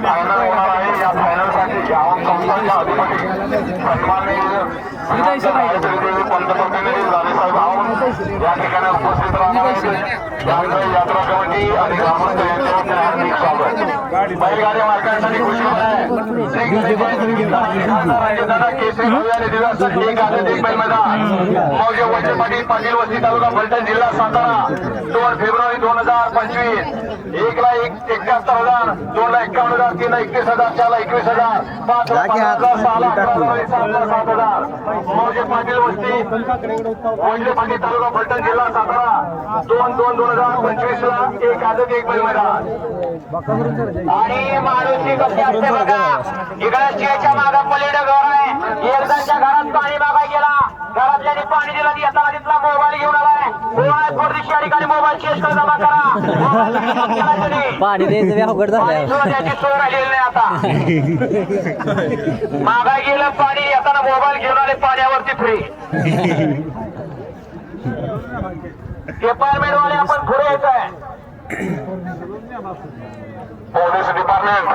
Final होणार आहे. या फायनलसाठी गाव संस्थांच्या अधिपती सन्माननीय पंतप्रतिनिधी राणेसाहेब आहोत या ठिकाणी उपस्थित राहणार आहेत. त्यामुळे यात्रा कमिटी आणि ग्रामस्थ यांच्यावरचे हार्दिक स्वागत. बैलगाडी मालकांसाठी खुशखबर आहे. राज्यदादा केसरी भव्य आणि दिव्यासाठी एक आदत एक बैल मैदान मौजे वैद्य पाटील पाटील वस्ती तालुका फलटण जिल्हा सातारा 2 फेब्रुवारी 2025. 1,71,000 2,51,000 3,21,000 4,21,000 5,00,000 6,00,000 7,00,000 मौजे पाटील वस्ती वैद्य पाटील तालुका फलटण जिल्हा सातारा 2/2/2025 ला एक आदत एक बैल मैदान. आणि माणूसची कशी असते बघा. इकडे चियाच्या मागा पलीकडे घर आहे. एकदाच्या घरात पाणी मागा गेला. घरातल्याने पाणी दिलं येताना तिथला मोबाईल घेऊन आलाय. या ठिकाणी मोबाईल चेंज करून जमा करा. पाणी द्यायचं अवघड झालं. त्याची सोय राहिलेली नाही आता. मागा गेलं पाणी येताना मोबाईल घेऊन आले पाण्यावरती फ्री. डिपार्टमेंट वाले आपण पुढे येत आहे. Police department